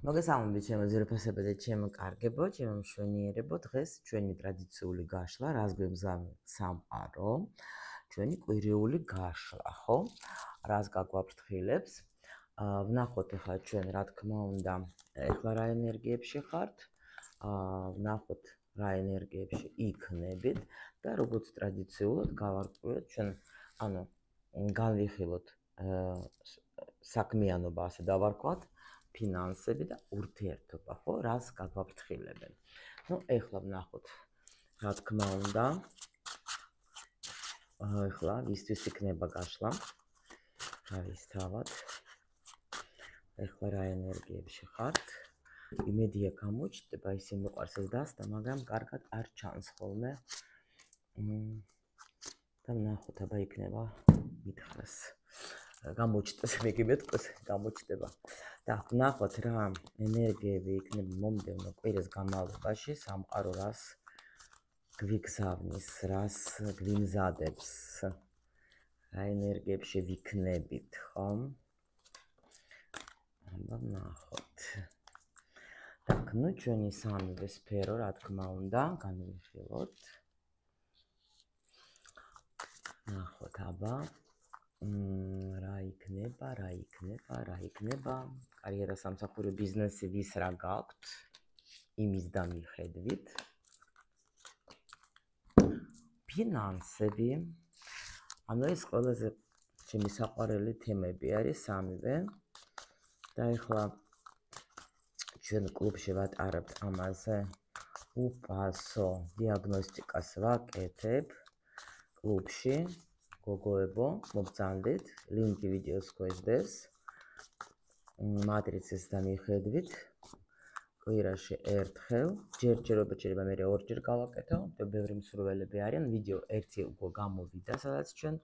მოგესალმებით ჩემო ძირფასებო და ჩემო კარგებო, ჩემო მშვენიერებო. დღეს ჩვენი ტრადიციული გაშლა, რას გვემგზავნე სამყარო, ჩვენი კვირეული გაშლა, ხო? რას გაგვაფრთხილებს? ვნახოთ ახლა ჩვენ, რა თქმა უნდა, ახლა რა ენერგიებში ხართ? ვნახოთ რა ენერგიებში იქნებით და როგორც ტრადიციულად გავარკვიოთ ჩვენ, ანუ განვიხილოთ საქმიანობა, ასე დავარქვათ. ფინანსები და ურთიერთობა, ხო, რას გაგვაფრთხილებენ. ნუ ეხლა ვნახოთ, რა თქმა უნდა, ეხლა ვისთვის იქნება გაშლა, თავისთავად. ეხლა რა ენერგიებში ხართ? იმედია გამოჩნდება, ისე მიყვარს ეს დასტა, მაგრამ კარგად არ ჩანს ხოლმე. და ვნახოთ, აბა იქნება მითხრას. გამოჩნდეს, მეგი მეთქოს, გამოჩნდება. და ვნახოთ რა ენერგიები იქნება მომდევნო კვირის განმავლობაში სამყარო რას გვიგზავნის, რას გვიმზადებს, რა ენერგიებში ვიქნებით, ხო? აბა ვნახოთ. так, ну ჩვენი სამივე სფერო, რა თქმა უნდა, განვიხილოთ. ვნახოთ, აბა რა იქნება, კარიერა, სამსახური, ბიზნესი, ვის რა გაქვთ, იმის და მიხედვით. ფინანსები, ანუ ეს ყველაზე ჩემი საყვარელი თემები არის სამივე. და ეხლა ჩვენ კლუბში ვატარებთ ამაზე უფასო დიაგნოსტიკას ვაკეთებ კლუბში. გოგოებო, მოგწანდით, ლინკი ვიდეოს ქვეშ დეს. მატრიცის და მიხედვით კვირაში ერთხელ, ჯერჯერობით მე ორჯერ გავაკეთო, და ბევრი მსურველები არიან, ვიდეო ერთი უკვე გამოვიდა, სადაც ჩვენ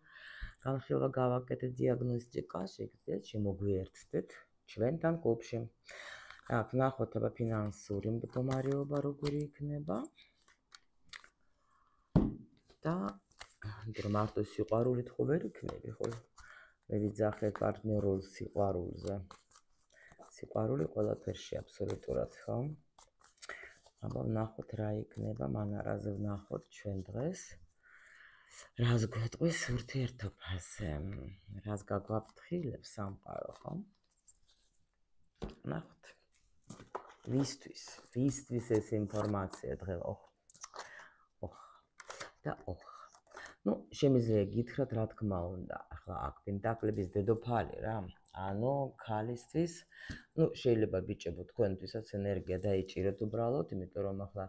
განხილვა გავაკეთეთ დიაგნოსტიკა, შეგიძლიათ შემოგვიერთდეთ ჩვენთან კლუბში. აქ ვნახოთ, აბა ფინანსური მდგომარეობა როგორი იქნება. და რომ მარტო სიყვარულით ხო ვერ იქნები, ხო? მე ვიძახებ პარტნიორულ სიყვარულზე. სიყვარული ყველაფერში აბსოლუტურად, ხო? აბა ვნახოთ რა იქნება, მანარაზე ვნახოთ ჩვენ დღეს. რას გვეტყვის ურთიერთობაზე, რას გაგვაფრთხილებს სამყარო, ხო? ვნახოთ. ვისთვის ეს ინფორმაცია დღეს, და ну, შემიძლია გითხრათ, რა თქმა უნდა, ახლა აქ პენტაკლების დედოფალი რა, ანუ ქალისთვის, ну, შეიძლება ბიჭებო თქვენთვისაც ენერგია დაიჭიროთ უბრალოდ, იმიტომ რომ ახლა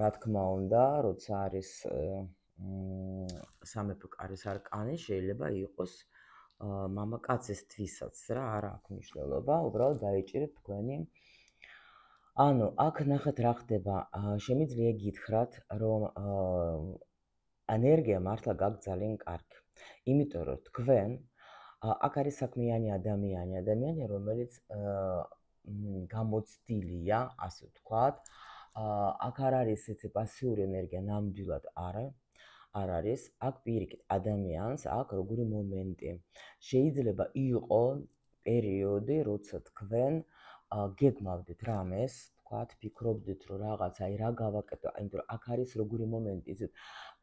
რა თქმა უნდა, როცა არის სამეფო კარის არკანი, შეიძლება იყოს მამაკაცისთვისაც რა, არა აქვს მნიშვნელობა, უბრალოდ დაიჭირეთ თქვენი. ანუ აქ ნახეთ რა ხდება, შემიძლია გითხრათ, რომ ენერგია მართლა გაქვთ ძალიან კარგი. იმიტომ რომ თქვენ აქ არის საქმიანი ადამიანი, რომელიც გამოცდილია, ასე ვთქვათ. აქ არ არის ესეთი პასიური ენერგია, ნამდვილად არ არის. აქ პირიქით ადამიანს აქ როგორი მომენტი. შეიძლება იყოს პერიოდი, როცა თქვენ გეგმავდით რამეს, თქვათ, ფიქრობდით, რომ რაღაც, რა გავაკეთო, იმიტომ რომ აქ არის როგორი მომენტი, იცით,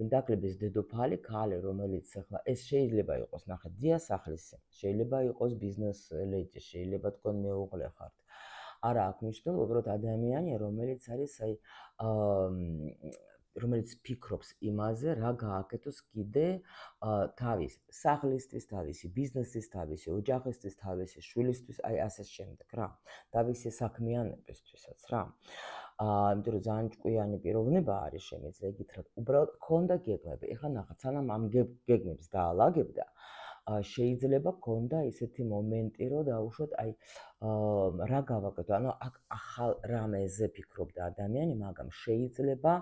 პენტაკლების დედოფალი, ქალი, რომელიც ახლა ეს შეიძლება იყოს, ნახეთ, დიასახლისი, შეიძლება იყოს ბიზნეს ლედი, შეიძლება თქვენ მეუღლე ხართ. არა აქვს მნიშვნელობა, უბრალოდ ადამიანია, რომელიც არის, რომელიც ფიქრობს იმაზე, რა გააკეთოს კიდე თავის სახლისთვის, თავისი ბიზნესის, თავისი ოჯახისთვის, თავისი შვილისთვის, ასე შემდეგ რა. თავისი საქმიანობისთვისაც რა. იმიტომ რომ ძალიან ჭკვიანი პიროვნება არის, შემიძლია გითხრათ, უბრალოდ ქონდა გეგმები. ეხლა ნახეთ, სანამ ამ გეგმებს დაალაგებდა, შეიძლება ქონდა ისეთი მომენტი, რომ დაუშვათ, რა გავაკეთო, ანუ აქ ახალ რამეზე ფიქრობდა ადამიანი, მაგრამ შეიძლება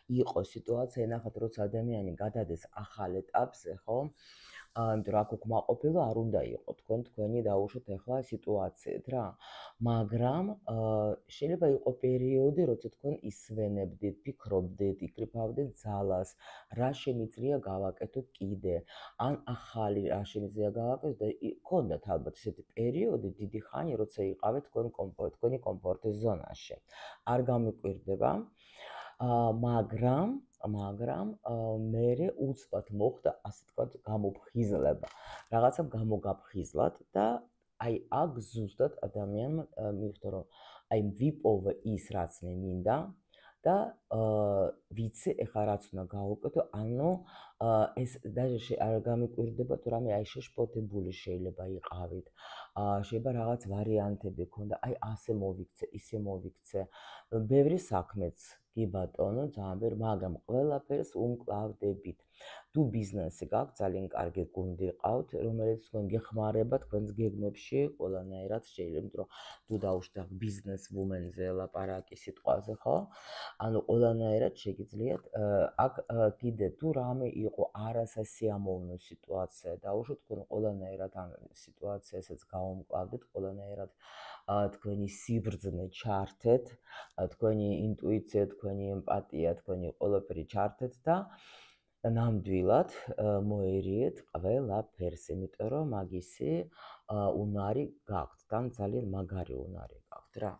იყოს სიტუაცია, ნახეთ, როცა ადამიანი გადადეს ახალ ეტაპზე, ხო? იმიტომ რომ აქ უკმაყოფილო არ უნდა იყო თქვენი დაუშვათ ახლა სიტუაციით რა. მაგრამ შეიძლება იყო პერიოდი, როცა თქვენ ისვენებდით, ფიქრობდით, იკრიფავდით ძალას, რა შემიძლია გავაკეთოთ კიდე, ან ახალი რა შემიძლია გავაკეთოთ და გქონდათ ალბათ ესეთი პერიოდი დიდი ხანი, როცა იყავით თქვენი კომფორტის ზონაში. არ გამიკვირდება, მაგრამ მერე უცბად მოხდა, ასე თქვათ, გამოფხიზლება. რაღაცამ გამოგაფხიზლათ და აი აქ ზუსტად ადამიანმა მიხვდა რომ აი ვიპოვე ის რაც მე მინდა და ვიცი ეხლა რაც უნდა გავუკეთო, ანუ ეს დაჟე არ გამიკვირდება თუ რამე აი შეშფოთებული შეიძლება იყავით. შეიძლება რაღაც ვარიანტები გქონდა, აი ასე მოვიქცე, ისე მოვიქცე. ბევრი საქმეც კი ბატონო, ძალიან ბევრი, მაგრამ ყველაფერს უმკლავდებით. თუ ბიზნესი გაქვთ, ძალიან კარგი გუნდი ყავთ, რომელიც თქვენ გეხმარება თქვენს გეგმებში ყველანაირად შეიძლება, იმიტომ რომ თუ დაუშვათ ბიზნეს ვუმენზე ლაპარაკი სიტყვაზე, ხო? ანუ ყველანაირად შეგიძლიათ აქ კიდე თუ რამე იყო არასასიამოვნო სიტუაცია, დაუშვათ თქვენ ყველანაირად ამ სიტუაციასაც გავუმკლავდით, ყველანაირად თქვენი სიბრძნე ჩართეთ, თქვენი ინტუიცია, თქვენი ემპათია, თქვენი ყველაფერი ჩართეთ და ნამდვილად მოერიეთ ყველაფერს, იმიტომ რომ მაგისი უნარი გაქვთ, თან ძალიან მაგარი უნარი გაქვთ რა.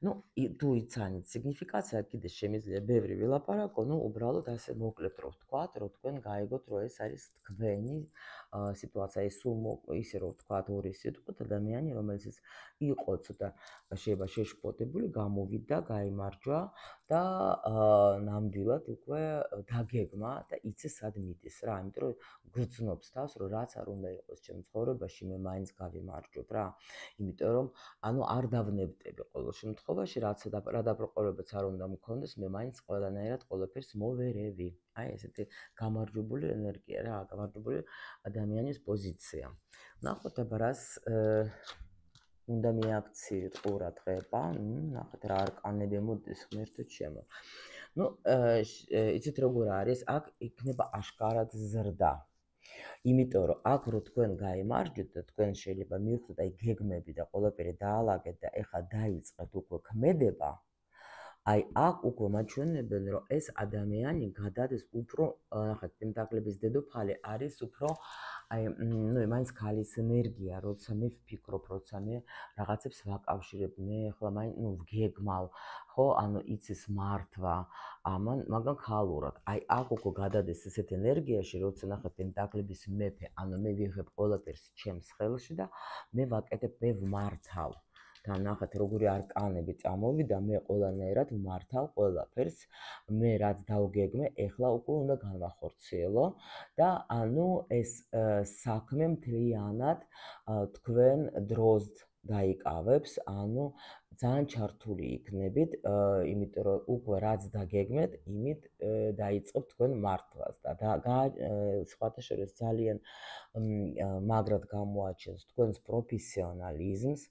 ნუ თუ იცანით სიგნიფიკაცია, კიდე შემიძლია ბევრი ვილაპარაკო, ნუ უბრალოდ ასე მოკლედ რო ვთქვათ, რომ თქვენ გაიგოთ, რომ ეს არის თქვენი სიტუაცია, ისე რომ ვთქვათ ორი სიტყვით, ადამიანი, რომელიც იყო ცოტა შეიძლება შეშფოთებული, გამოვიდა, გაიმარჯვა და ნამდვილად უკვე დაგეგმა და იცის სად მიდის რა, იმიტომ რომ გრძნობს თავს, რომ რაც არ უნდა იყოს ჩემს ცხოვრებაში, მე მაინც გავიმარჯვებ რა. იმიტომ რომ ანუ არ დავნებდები ყოველ შემთხვევაში, რა დაბრყოლებაც არ უნდა მქონდეს, მე მაინც ყველანაირად ყველაფერს მოვერევი. აი ესეთი გამარჯვებული ენერგია რა, გამარჯვებული ადამიანის პოზიცია. ნახოთ აბა რას უნდა მიაქციოთ ყურადღება, ნახეთ რა არკანები მოდის ღმერთო ჩემო. ნუ იცით როგორ არის, აქ იქნება აშკარად ზრდა. იმიტომ რომ აქ რო თქვენ გაიმარჯვეთ და თქვენ შეიძლება მივხვდეთ აი გეგმები და ყველაფერი დაალაგეთ და ეხლა დაიწყეთ უკვე ქმედება, აი აქ უკვე მაჩვენებენ რომ ეს ადამიანი გადადის უფრო ნახეთ პენტაკლების დედოფალი არის უფრო აი ნუ მაინც ქალის ენერგია, როცა მე ვფიქრობ, როცა მე რაღაცებს ვაკავშირებ, მე ახლა მაინც ნუ ვგეგმავ, ხო, ანუ იცის მართვა, ამან, მაგრამ ხალურად. აი აქ უკვე გადადეს ესეთ ენერგიაში, როცა ნახეთ პენტაკლების მეფე, ანუ მე ვიღებ ყველაფერს ჩემს ხელში და მე ვაკეთებ, მე ვმართავ. და ნახეთ როგორი არკანები წამოვიდა, მე ყველანაირად ვმართავ ყველაფერს, მე რაც დავგეგმე, ეხლა უკვე უნდა განვახორციელო და ანუ ეს საქმე მთლიანად თქვენ დროს დაიკავებს, ანუ ძალიან ჩართული იქნებით, იმიტომ რომ უკვე რაც დაგეგმეთ, იმით დაიწყებ თქვენ მართვას და სხვათა შორის ძალიან მაგრად გამოაჩენს თქვენს პროფესიონალიზმს,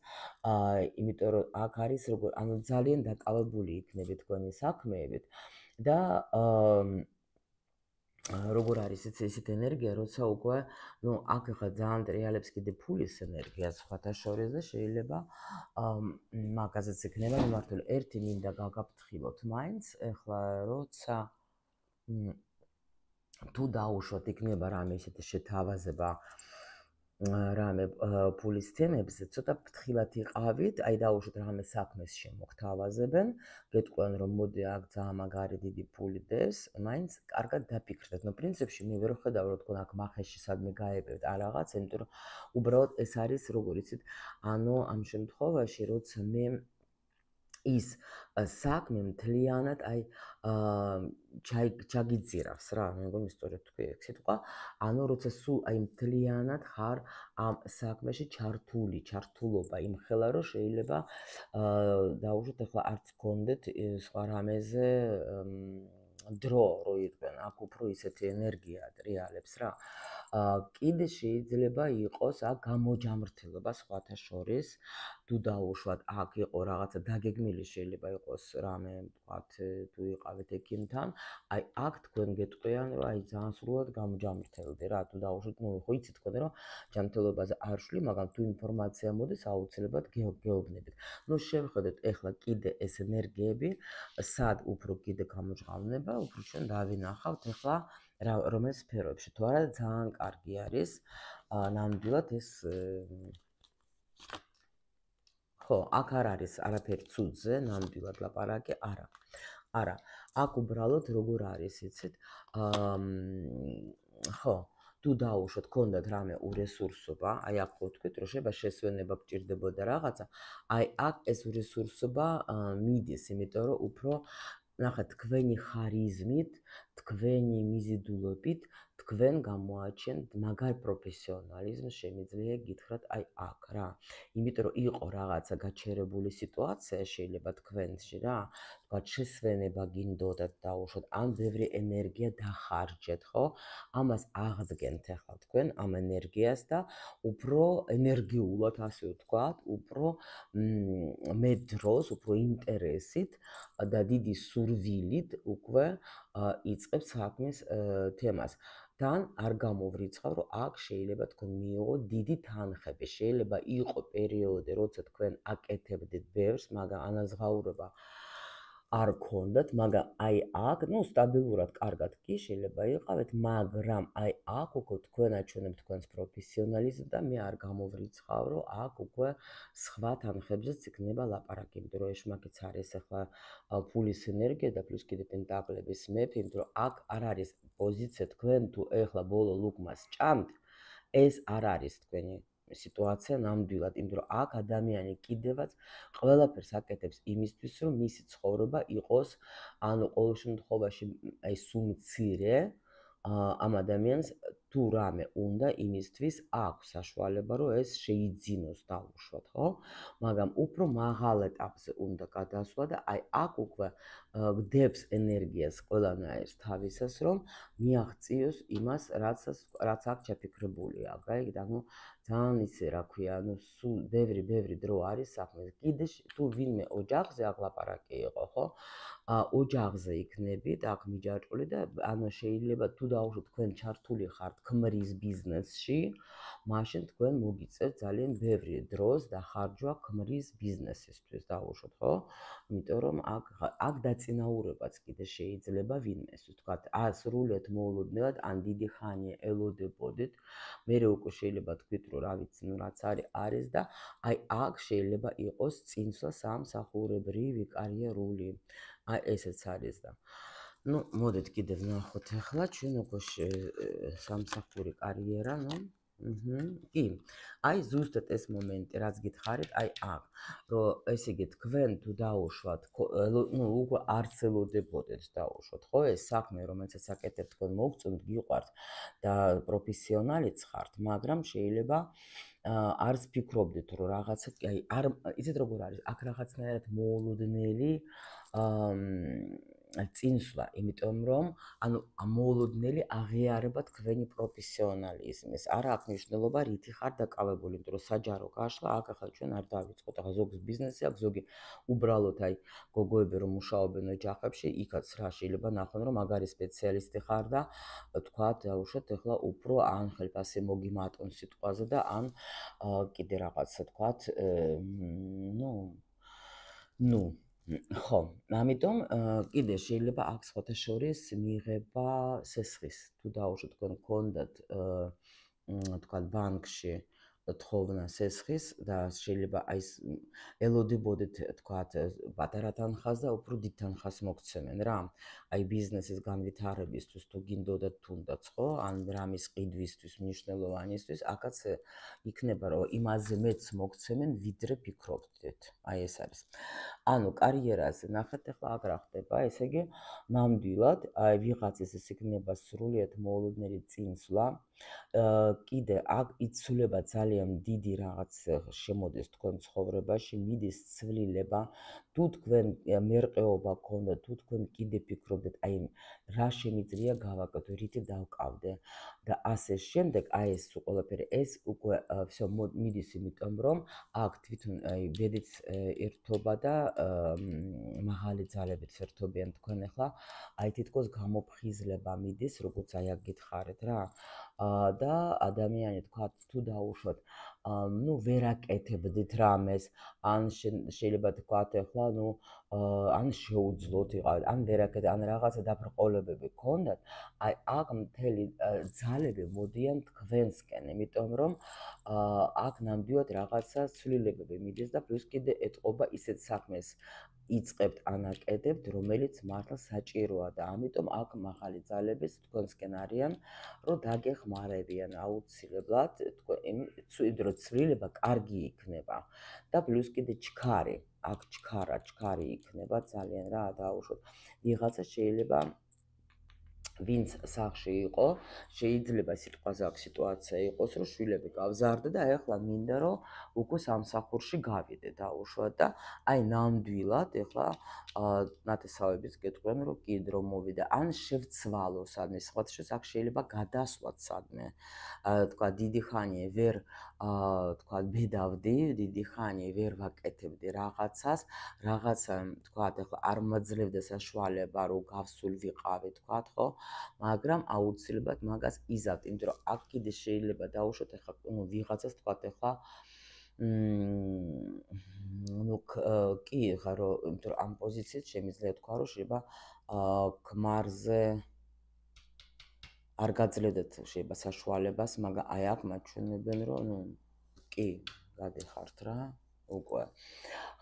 იმიტომ რომ აქ არის როგორ, ანუ ძალიან დაკავებული იქნებით თქვენი საქმეებით და როგორ არის ესეთ ენერგია, როცა უკვე, ნუ აქ ახლა ძალიან ტრიალებს კიდე ფულის ენერგია სხვათა შორის და შეიძლება მაგაზეც იქნება მიმართული. ერთი მინდა გაგაფრთხილოთ მაინც, ეხლა როცა თუ დაუშვათ იქნება რამე ესეთი შეთავაზება რამე ფულის თემებზე, ცოტა ფრთხილად იყავით, აი დაუშვათ რამე საქმეს შემოგთავაზებენ, გეტყვიან რომ მოდი აქ ძალიან მაგარი დიდი ფული დეს, მაინც კარგად დაფიქრდეთ. ნუ პრინციპში მე ვერ ვხედავ რომ თქვენ აქ მახეში სადმე გაებევთ არ რაღაც, იმიტომ რომ უბრალოდ ეს არის როგორ იცით, ანუ ამ შემთხვევაში როცა მე ის საქმე მთლიანად აი ჩაგიძირავს რა, მე მგონი სწორედ თქვი ეგ სიტყვა, ანუ როცა სულ აი მთლიანად ხარ ამ საქმეში ჩართულობა იმხელა რომ შეიძლება დაუშვათ ახლა არც გქონდეთ სხვა რამეზე დრო რო იყვნენ, აქ უფრო ისეთი ენერგია ტრიალებს რა. კიდე შეიძლება იყოს აქ გამოჯამრთელობა სხვათა შორის, თუ დაუშვათ აქ იყო რაღაცა დაგეგმილი შეიძლება იყოს რამე, ვთქვათ, თუ იყავით ექიმთან, აი აქ თქვენ გეტყვიან, რომ აი ძალიან სრულად გამოჯამრთელდი რა, თუ დაუშვათ, ნუ ხო იცით თქვენ რომ ჯანმრთელობაზე არ ვშლი, მაგრამ თუ ინფორმაცია მოდის, აუცილებლად გეუბნებით. ნუ შევხედოთ ეხლა კიდე ეს ენერგიები, სად უფრო კიდე გამოჟღავნება, უფრო ჩვენ დავინახავთ ეხლა რომელ სფეროებში. თუ არა ძალიან კარგი არის ნამდვილად ეს ხო, აქ არ არის არაფერი ცუდზე, ნამდვილად ლაპარაკი, არა. არა, აქ უბრალოდ როგორ არის, იცით? ხო, თუ დაუშვათ, გქონდათ რამე ურესურსობა, აი აქ ხო თქვით, რომ შეიძლება შესვენება გჭირდებოდა რაღაცა, აი აქ ეს ურესურსობა მიდის, იმიტომ რომ უფრო ნახეთ, თქვენი ხარიზმით, თქვენი მიზიდულობით, თქვენ გამოაჩენთ მაგარ პროფესიონალიზმს, შემიძლია გითხრათ აი აქ რა. იმიტომ რომ იყო რაღაცა გაჩერებული სიტუაცია შეიძლება თქვენში რა, თქვათ შესვენება გინდოდათ დაუშვათ, ან ბევრი ენერგია დახარჯეთ, ხო? ამას აღდგენთ ახლა თქვენ ამ ენერგიას და უფრო ენერგიულად, ასე ვთქვათ, უფრო მეტ დროს, უფრო ინტერესით და დიდი სურვილით უკვე იწყებს საქმის თემას. თან არ გამოვრიცხავ, რომ აქ შეიძლება თქვენ მიიღოთ დიდი თანხები. შეიძლება იყო პერიოდი, როცა თქვენ აკეთებდით ბევრს, მაგრამ ანაზღაურება არ გქონდათ, მაგრამ აი აქ, ნუ სტაბილურად კარგად კი შეიძლება იყავით, მაგრამ აი აქ უკვე თქვენ აჩვენებთ თქვენს პროფესიონალიზმს და მე არ გამოვრიცხავ, რომ აქ უკვე სხვა თანხებზეც იქნება ლაპარაკი, იმიტომ რომ ეშმაკიც არის ახლა ფულის ენერგია და პლუს კიდე პენტაკლების მეფე, იმიტომ რომ აქ არ არის პოზიცია თქვენ თუ ეხლა ბოლო ლუკმას ჭამთ, ეს არ არის თქვენი სიტუაცია ნამდვილად, იმიტომ რომ აქ ადამიანი კიდევაც ყველაფერს აკეთებს იმისთვის, რომ მისი ცხოვრება იყოს, ანუ ყოველ შემთხვევაში აი სულ მცირე ამ ადამიანს თუ რამე უნდა იმისთვის აქვს საშუალება, რომ ეს შეიძინოს დაუშვათ, ხო? მაგრამ უფრო მაღალ ეტაპზე უნდა გადასვლა და აი აქ უკვე გდებს ენერგიას ყველანაირს თავისას, რომ მიაღწიოს იმას, რაც აქ ჩაფიქრებული აქვს. აი, ანუ ძალიან ისე, რა ქვია, ანუ სულ ბევრი დრო არის საქმე. კიდე თუ ვინმე ოჯახზე აქ ლაპარაკი იყო, ხო? ოჯახზე იქნებით, აქ მიჯაჭვული და ანუ შეიძლება თუ დაუშვათ თქვენ ჩართული ხართ ქმრის ბიზნესში, მაშინ თქვენ მოგიწევთ ძალიან ბევრი დროს და ხარჯვა ქმრის ბიზნესისთვის დაუშვათ, ხო? იმიტომ რომ აქ დაწინაურებაც კიდე შეიძლება ვინმეს, ვთქვათ, სრულიად მოულოდნელად ან დიდი ხანი ელოდებოდით, მერე უკვე შეიძლება თქვით, რომ რა ვიცი, ნუ რაც არის და აი აქ შეიძლება იყოს წინსვლა სამსახურებრივი, კარიერული. აი ესეც არის და ნუ მოდით კიდე ვნახოთ ახლა ჩვენ უკვე სამსახური კარიერა, ნუ კი, აი ზუსტად ეს მომენტი, რაც გითხარით, აი აქ, რომ ესე იგი თქვენ თუ დაუშვათ, ნუ უკვე არც ელოდებოდეთ დაუშვათ, ხო, ეს საქმე, რომელსაც აკეთებთ, თქვენ მოგწონთ, გიყვართ და პროფესიონალიც ხართ, მაგრამ შეიძლება არც ფიქრობდით, რომ რაღაცა, აი, არ იცით როგორ არის, აქ რაღაცნაირად მოულოდნელი წინსვლა, იმიტომ რომ ანუ მოულოდნელი აღიარება თქვენი პროფესიონალიზმის. არა აქვს მნიშვნელობა, რითი ხარ დაკავებული, იმიტომ რომ საჯარო გაშლა, აქ ახლა ჩვენ არ დავიწყოთ. ახლა ზოგის ბიზნესი აქვს, ზოგი უბრალოდ აი გოგოები რომ მუშაობენ ოჯახებში, იქაც რა შეიძლება ნახონ, რომ მაგარი სპეციალისტი ხარ და თქვათ, დაუშვათ, ახლა უფრო ან ხელფასი მოგიმატონ სიტყვაზე და ან კიდე რაღაცა თქვათ, ნუ ხო, ამიტომ კიდე შეიძლება აქ სხვათა შორის მიიღება სესხის, თუ დაუშვათ თქვენ გქონდათ თქვათ ბანკში თხოვნა სესხის და შეიძლება აი ელოდებოდეთ თქვათ პატარა თანხას და უფრო დიდ თანხას მოგცემენ რა. აი ბიზნესის განვითარებისთვის თუ გინდოდათ თუნდაც, ხო? ან რამის ყიდვისთვის, მნიშვნელოვანისთვის, აქაც იქნება რომ იმაზე მეც მოგცემენ, ვიდრე ფიქრობდით. აი ეს არის. ანუ კარიერაზე ნახეთ ახლა აქ რა ხდება, ესე იგი ნამდვილად აი ვიღაცის ეს იქნება სრულიად მოულოდნელი წინსვლა. კიდე აქ იცვლება ძალიან ძალიან დიდი რაღაც შემოდის თქვენ ცხოვრებაში, მიდის ცვლილება, თუ თქვენ მერყეობა გქონდათ, თუ თქვენ კიდე ფიქრობდეთ, აი რა შემიძლია გავაკეთო, რითი დავკავდე და ასე შემდეგ, აი ეს ყველაფერი ეს უკვე всё მიდის იმიტომ, რომ აქ თვითონ აი ბედიც ერთობა და მაღალი ძალებიც ერთობიან თქვენ ახლა, აი თითქოს გამოფხიზლება მიდის, როგორც აი აქ გითხარით რა. და ადამიანი თქვა თუ დაუშვათ ну ვერ აკეთებდით რამეს ან შეიძლება თქვათ ახლა ну ან შეუძლოთ იყავით ან ვერ აკეთებდით ან რაღაცა დაბრყოლებები გქონდათ აი აქ მთელი ძალები მოდიან თქვენსკენ იმიტომ რომ აქ ნამდვილად რაღაცა ცვლილებები მიდის და პლუს კიდე ეტყობა ისეთ საქმეს იწყებთ ანაკედებთ რომელიც მართლა საჭიროა და ამიტომ აქ მაღალი ძალების თქვენსკენ არიან რომ დაგეხმარებიან აუცილებლად თქვენ რომ ცვლილება კარგი იქნება და პლუს კიდე ჩქარი აქ ჩქარი იქნება ძალიან რა დაუშვოთ ვიღაცა შეიძლება ვინც სახში იყო შეიძლება სიტყვაზე აქ სიტუაცია იყოს რომ შვილები გავზარდა და ეხლა მინდა რომ უკვე სამსახურში გავიდე დაუშვათ და აი ნამდვილად ეხლა ნათესავების გეტყვიან რომ კიდრო მოვიდა ან შევცვალო სადმე სხვათა შორის აქ შეიძლება გადასვლათ სადმე თქვა დიდი ხანი ვერ თქვა ბედავდი დიდი ხანი ვერ ვაკეთებდი რაღაცას რაღაცა თქვა ეხლა არ მაძლევდა საშუალება რომ გავსულ ვიყავი თქვა ხო მაგრამ აუცილებლად მაგას იზავთ, იმიტომ რომ აქ კიდე შეიძლება დაუშვათ ახლა ну ვიღაცას თქვათ ახლა ну კი ხა რომ იმიტომ რომ ამ პოზიციით შემიძლია თქვა რომ შეიძლება ქმარზე არ გაძლევდეთ შეიძლება საშუალებას, მაგრამ აი აქ მაჩვენებენ რომ ну კი გადეხართ რა უკვე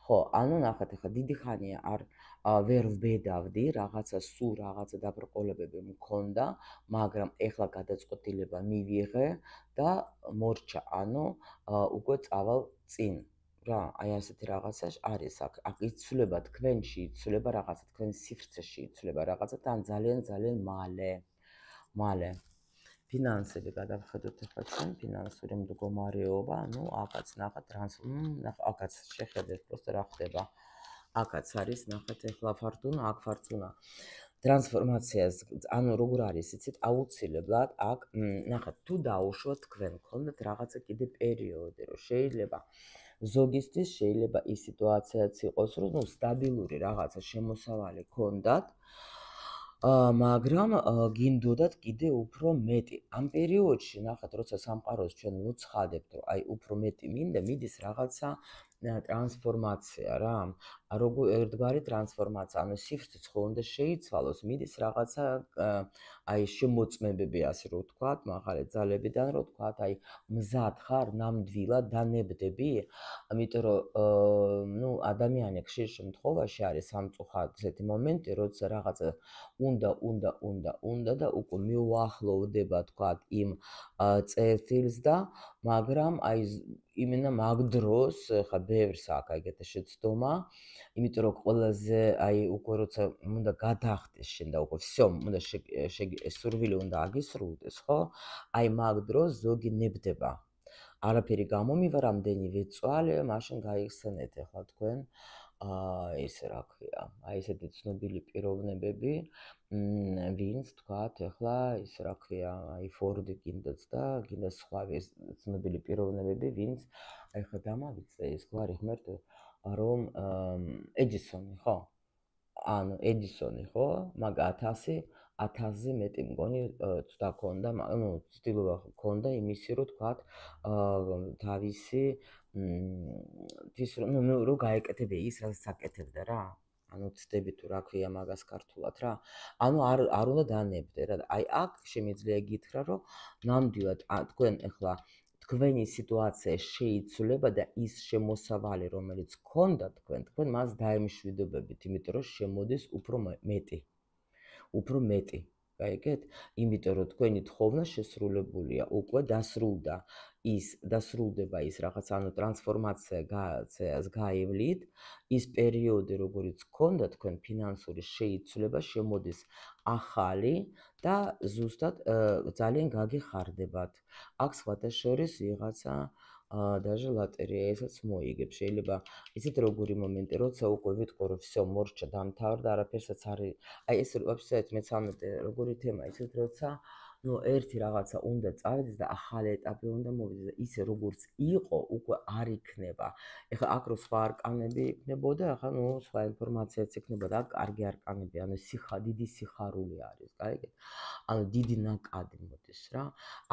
ხო, ანუ ნახეთ ახლა დიდი ხანია არ ვერ ვბედავდი, რაღაცა სულ რაღაცა დაბრყოლებები მქონდა, მაგრამ ეხლა გადაწყვეტილება მივიღე და მორჩა, ანუ უკვე წავალ წინ. რა, აი ასეთი რაღაცა არის აქ იცვლება თქვენში, იცვლება რაღაცა თქვენ სივრცეში, იცვლება რაღაცა და ძალიან მალე. ფინანსები გადავხედოთ ახლა ჩვენ ფინანსური მდგომარეობა, ну აკაც ნახეთ აკაც შეხედეთ просто რა ხდება. აკაც არის ნახეთ ახლა ფართუნა, აქ ფართუნა. ტრანსფორმაციას, ანუ როგორ არის, იცით, აუცილებლად აქ ნახეთ თუ დაუშვათ თქვენ გქონდათ რაღაცა კიდე პერიოდი, რომ შეიძლება ზოგისთვის შეიძლება ის სიტუაციაც იყოს, რომ ну სტაბილური რაღაცა შემოსავალი გქონდათ მაგრამ გინდოდათ კიდე უფრო მეტი. ამ პერიოდში ნახეთ, როცა სამყაროს ჩვენ ვუცხადებთ, რომ აი უფრო მეტი მინდა, მიდის რაღაცა ტრანსფორმაცია რა. როგორ ერთგვარი ტრანსფორმაცია, ანუ სივრცეც ხო უნდა შეიცვალოს, მიდის რაღაცა აი შემოწმებები, ასე რომ ვთქვათ, მაღალი ძალებიდან, რომ ვთქვათ, აი მზად ხარ, ნამდვილად დანებდები, ამიტომ რომ ну ადამიანი ხშირ შემთხვევაში არის სამწუხაროდ ესეთი მომენტი, როცა რაღაცა უნდა და უკვე მიუახლოვდება თქვათ იმ წერტილს და მაგრამ აი იმენა მაგ დროს ხა ბევრს აქვს ეგეთი შეცდომა იმიტომ რომ ყველაზე აი უკვე როცა უნდა გადახდეს შენ და უკვე всё უნდა სურვილი უნდა აგისრულდეს ხო აი მაგ დროს ზოგი ნებდება არაფერი გამომივა რამდენივე წვალე მაშინ გაიხსენეთ ახლა თქვენ ესე რა ქვია აი ესეთი ცნობილი პიროვნებები ვინც თქვათ ახლა ის რა ქვია აი ფორდი კიდეც და კიდე სხვა ცნობილი პიროვნებები ვინც აი ხა დამავიწყე ეს გვარი ღმერთო რომ ეჯისონი ხო ანუ ეჯისონი ხო მაგ 1000-ზე მეტი მგონი ცდა ქონდა ну ცდილობა ქონდა იმისი რომ თქვათ თავისი ის ну რომ გაეკეთებია ის რაც აკეთებდა რა ანუ ცდები თუ რა ქვია მაგას ქართულად რა ანუ არ უნდა დანებდე რა აი აქ შემიძლია გითხრა რომ ნამდვილად თქვენ ახლა თქვენი სიტუაცია შეიცვლება და ის შემოსავალი რომელიც გქონდა თქვენ მას დაემშვიდობებით იმიტომ რომ შემოდის უფრო მეტი გაიგეთ? იმიტომ რომ თქვენი თხოვნა შესრულებულია, უკვე დასრულდება ის რაღაც ანუ ტრანსფორმაციას გაივლით, ის პერიოდი როგორიც გქონდა თქვენ ფინანსური შეიცვლება, შემოდის ახალი და ზუსტად ძალიან გაგეხარდებათ. აქ სხვათა შორის ვიღაცა даже ლატერეა ესაც მოიგებ. შეიძლება ისეთ როგორი მომენტი, როცა უკვე ვიტყვი, რომ всё, მორჩა დამთავრდა, არაფერსაც არ აი ეს ვაფშე მე-13 როგორი თემა ისეთ როცა ერთი რაღაცა უნდა წავიდეს და ახალი ეტაპი უნდა მოვიდეს და ისე როგორც იყო, უკვე არ იქნება. ეხლა აქ რო სხვა არკანები იქნებოდა, ახლა სხვა ინფორმაციაც იქნებოდა, აქ კარგი არკანები, ანუ დიდი სიხარული არის, გაიგეთ? ანუ დიდი ნაკადი მოდის რა.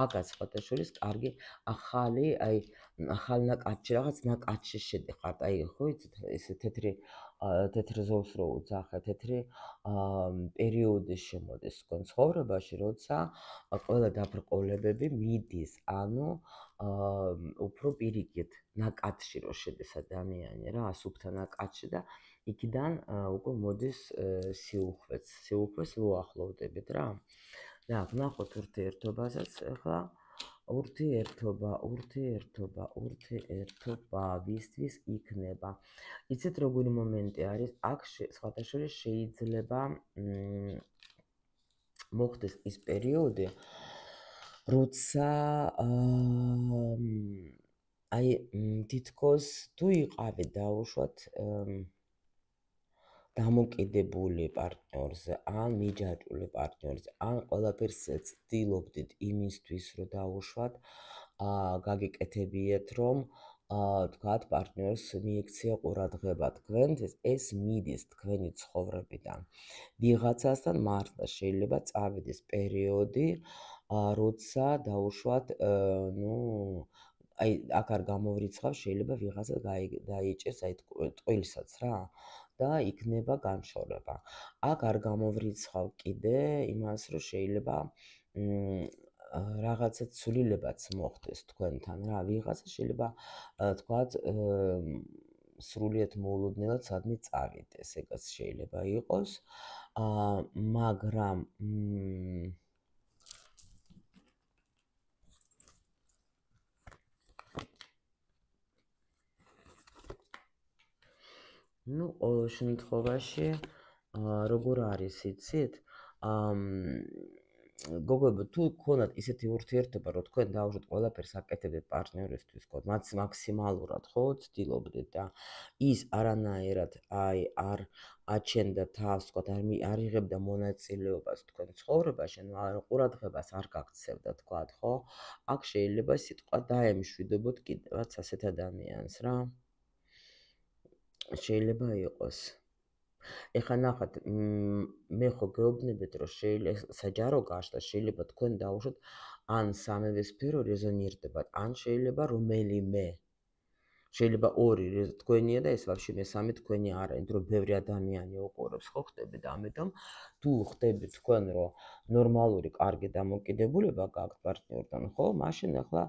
აქაც სხვათა შორის კარგი ახალი ნაკადში, რაღაც ნაკადში შედიხართ. აი ხო იცით, ეს თეთრ ზოლს რო უძახე, თეთრი პერიოდი შემოდის თქვენ ცხოვრებაში, როცა ყველა დაბრკოლებები მიდის, ანუ უფრო პირიქით ნაკადში რო შედეს ადამიანი რა, სუფთა ნაკადში და იქიდან უკვე მოდის სიუხვეს უახლოვდებით რა. და ვნახოთ ურთიერთობასაც ახლა ურთიერთობა ვისთვის იქნება. იცით როგორი მომენტი არის? აქ სხვათა შორის შეიძლება მოხდეს ის პერიოდი, როცა აი თითქოს თუ იყავი დაუშვათ დამოკიდებული პარტნიორზე, ან მიჯაჭვული პარტნიორზე, ან ყველაფერს ცდილობდით იმისთვის, რომ დაუშვათ, გაგიკეთებიეთ, რომ თქვათ პარტნიორს მიექცია ყურადღება თქვენთვის, ეს მიდის თქვენი ცხოვრებიდან. ვიღაცასთან მართლა შეიძლება წავიდეს პერიოდი, როცა დაუშვათ, აი აქ არ გამოვრიცხავ, შეიძლება ვიღაცა დაიჭერს აი ტყილსაც რა. და იქნება განშორება. აქ არ გამოვრიცხავ კიდე იმას, რომ შეიძლება რაღაცა ცვლილებაც მოხდეს თქვენთან რა. ვიღაცა შეიძლება თქვათ სრულიად მოულოდნელად სადმე წავიდეს, ეგაც შეიძლება იყოს. მაგრამ ყოველ შემთხვევაში როგორ არის იცით? გოგოებო, თუ გქონდათ ისეთი ურთიერთობა, რომ თქვენ დაუშვათ ყველაფერს აკეთებდეთ პარტნიორისთვის, ხო, მაქსიმალურად, ხო, ცდილობდეთ და ის არანაირად არ აჩენდა თავს, თქვა, არ იღებდა მონაწილეობას თქვენ ცხოვრებაში, ყურადღებას არ გაქცევდა, თქვა, ხო? აქ შეიძლება სიტყვა დაემშვიდობოთ კიდევაც ასეთ ადამიანს რა. შეიძლება იყოს. ეხლა ნახეთ, მე ხო გეუბნებით, რომ შეიძლება საჯარო გაშლა, შეიძლება თქვენ დაუშვათ ან სამივე სფერო რეზონირდებათ, ან შეიძლება რომელიმე. შეიძლება ორი თქვენია და ეს ვაფშე მესამე თქვენი არა, იმიტომ რომ ბევრი ადამიანი უყურებს, ხო ხდებით, ამიტომ თუ ხდებით თქვენ, რომ ნორმალური, კარგი დამოკიდებულება გაქვთ პარტნიორთან, ხო, მაშინ ახლა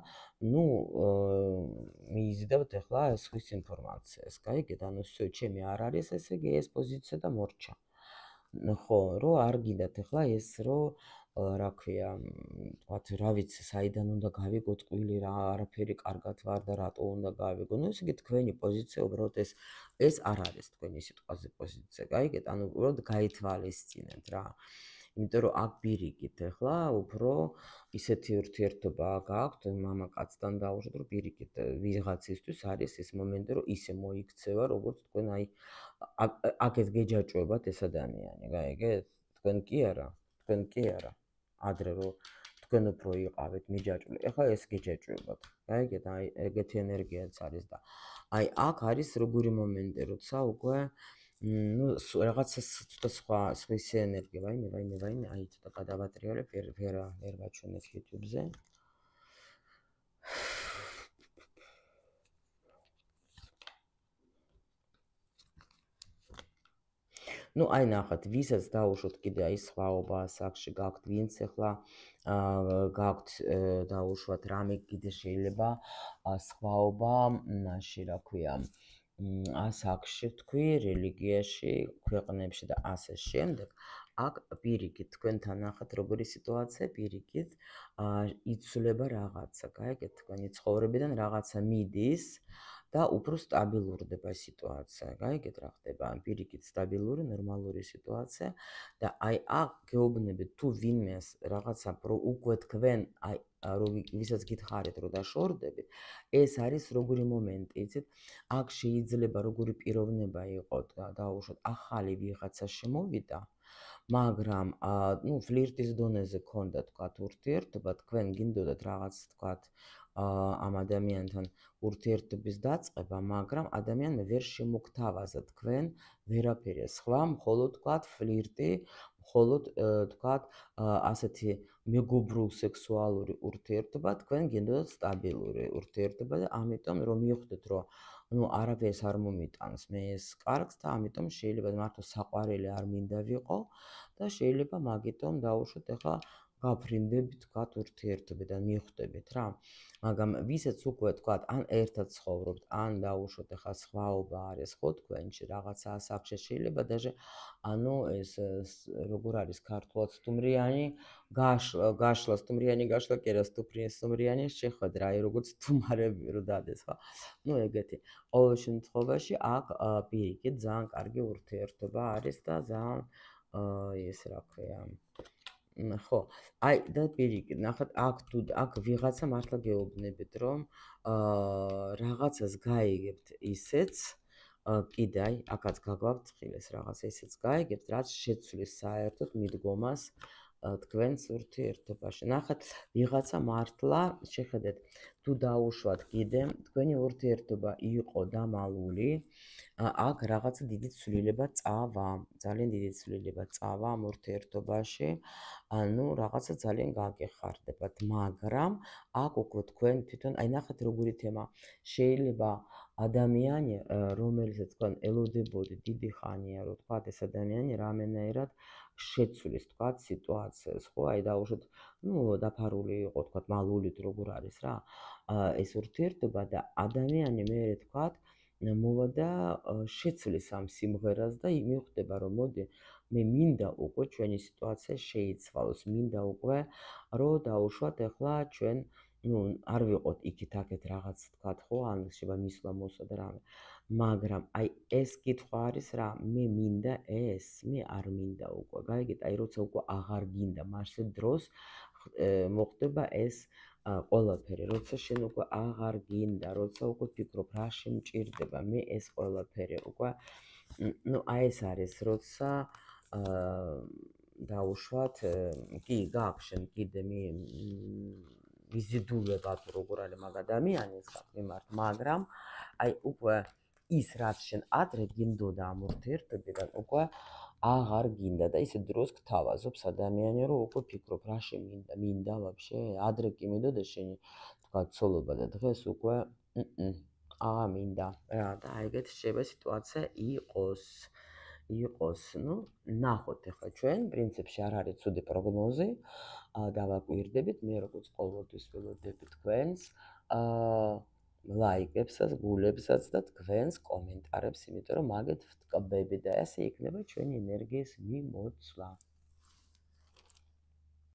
მიიზიდავთ ახლა სხვის ინფორმაციას, გაიგეთ? ანუ всё, ჩემი არ არის, ესე იგი ეს პოზიცია და მორჩა. ხო, რომ არ გინდათ ახლა ეს რომ რა ქვია, თქვათ, რა ვიცი, საიდან უნდა გავიგო წყვილი რა, არაფერი კარგად ვარ და რატო უნდა გავიგო. ესე იგი თქვენი პოზიცია უბრალოდ ეს არ არის თქვენი სიტყვაზე პოზიცია, გაიგეთ? ანუ უბრალოდ გაითვალისწინეთ რა. იმიტომ რომ აქ პირიქით ახლა უფრო ისეთი ურთიერთობა გაქვთ მამაკაცთან დაუშვათ, რომ პირიქით ვიღაცისთვის არის ეს მომენტი, რომ ისე მოიქცევა, როგორც თქვენ აი აქეთ გეჯაჭვებათ ეს ადამიანი, გაიგეთ? თქვენ კი არა. ადრე რომ თქვენ უფრო იყავით მიჯაჭვული, ეხლა ეს გეჯაჭვებათ. გაიგეთ? აი ეგეთი ენერგიაც არის და აი აქ არის როგორი მომენტი, როცა უკვე რაღაცა ცოტა სხვისი ენერგია, ვაიმე, აი ცოტა გადავატრიალებ, ვერ ვაჩვენეთ YouTube-ზე. აი ნახეთ, ვისაც დაუშვოთ კიდე აი სხვაობა სახში გაქვთ, ვინც ახლა გაქვთ დაუშვათ რამე კიდე შეიძლება სხვაობა მაშინ რა ქვია ასაკში თქვი, რელიგიაში, ქვეყნებში და ასე შემდეგ. აქ პირიქით თქვენთან ნახეთ როგორი სიტუაცია, პირიქით იცვლება რაღაცა, გაიგეთ, თქვენი ცხოვრებიდან რაღაცა მიდის და უფრო სტაბილურდება სიტუაცია, გაიგეთ რა ხდება, პირიქით სტაბილური, ნორმალური სიტუაცია და აი აქ გეუბნებით თუ ვინმეს რაღაცა უკვე თქვენ აი ვისაც გითხარით, რომ დაშორდებით, ეს არის როგორი მომენტი, იცით? აქ შეიძლება როგორი პიროვნება იყოს, დაუშვათ, ახალი ვიღაცა შემოვიდა, მაგრამ ფლირტის დონეზე ქონდა თქვათ ურთიერთობა, თქვენ გინდოდათ რაღაც თქვათ ამ ადამიანთან ურთიერთობის დაწყება, მაგრამ ადამიანმა ვერ შემოგთავაზა თქვენ ვერაფერი სხვა, მხოლოდ თქვათ ფლირტი, მხოლოდ თქვათ ასეთი მეგობრულ სექსუალური ურთიერთობა, თქვენ გინდოდათ სტაბილური ურთიერთობა და ამიტომ რომ მიხვდეთ, რომ არაფერს არ მომიტანს მე ეს კარგს და ამიტომ შეიძლება მართლა საყვარელი არ მინდა ვიყო და შეიძლება მაგიტომ დაუშვათ ახლა გაფრინდებით თქვათ ურთიერთობიდან მიხვდებით რა. მაგრამ ვისაც უკვე თქვათ ან ერთად ცხოვრობთ, ან დაუშვათ ახლა სხვაობა არის ხო თქვენში რაღაცა ასაკში შეიძლება даже ეს როგორ არის ქართულად სტუმრიანი გაშლა სტუმრიანი გაშლა კი არა სტუმრიანი შეხვედრა აი როგორც სტუმარები რო დადეს ხო ეგეთი ყოველ შემთხვევაში აქ პირიქით ძალიან კარგი ურთიერთობა არის და ძალიან ეს რა ქვია ხო აი და პირიქით ნახეთ აქ ვიღაცა მართლა გეუბნებით რომ რაღაცას გაიგებთ ისეც კიდე აი აქაც გაგვაფრთხილეს რაღაცა ისეც გაიგებთ რაც შეცვლის საერთოდ მიდგომას თქვენს ურთიერთობაში. ნახეთ, ვიღაცა მართლა შეხედეთ, თუ დაუშვათ კიდე, თქვენი ურთიერთობა იყო დამალული, აქ რაღაცა დიდი ცვლილება წავა, ძალიან დიდი ცვლილება წავა ამ ურთიერთობაში, ანუ რაღაცა ძალიან გაგეხარდებათ, მაგრამ აქ უკვე თქვენ თვითონ, აი ნახეთ როგორი თემა, შეიძლება ადამიანი, რომელსაც თქვენ ელოდებოდით დიდი ხანია, რომ თქვათ ეს ადამიანი რამენაირად შეცვლის თქვათ სიტუაციას, ხო? აი დაუშვათ, დაფარული იყო თქვათ მალულით როგორ არის რა. ეს ურთიერთობა და ადამიანი მერე თქვათ მოვა და შეცვლის ამ სიმღერას და მიხვდება რომ მოდი მე მინდა უკვე ჩვენი სიტუაცია შეიცვალოს, მინდა უკვე რომ დაუშვათ ახლა ჩვენ არ ვიყოთ იქით-აქეთ რაღაც თქვათ ხო, ან შეიძლება მისვლა მოსვა და რამე. მაგრამ აი ეს კითხვა არის რა, მე მინდა ეს, მე არ მინდა უკვე. გაიგეთ, აი როცა უკვე აღარ გინდა მასე დროს მოხდება ეს ყველაფერი, როცა შენ უკვე აღარ გინდა, როცა უკვე ფიქრობ რა შემჭირდება, მე ეს ყველაფერი უკვე აი ეს არის, როცა დაუშვათ, კი გაახშენ კიდე მიზიდულება თუ როგორ არის მაგ ადამიანის მიმართ, მაგრამ აი უკვე ის რაც შენ ადრე გინდოდა ამ ურთიერთობიდან უკვე აღარ გინდა და ისე დროს გთავაზობს ადამიანი რომ უკვე ფიქრობ რა მინდა ვაფშე ადრე კი მინდოდა შენი თქვა ცოლობა და დღეს უკვე აღარ მინდა რა და აი ეგეთი შეიძლება სიტუაცია იყოს ნახოთ ახლა ჩვენ პრინციპში არ არის ცუდი პროგნოზი დავაკვირდებით მე როგორც ყოველთვის ველოდები თქვენს ლაიკებსაც, გულებსაც და თქვენს კომენტარებს, იმიტომ რომ მაგეთ ვტკბები და ასე იქნება ჩვენი ენერგიის მიმოცვლა.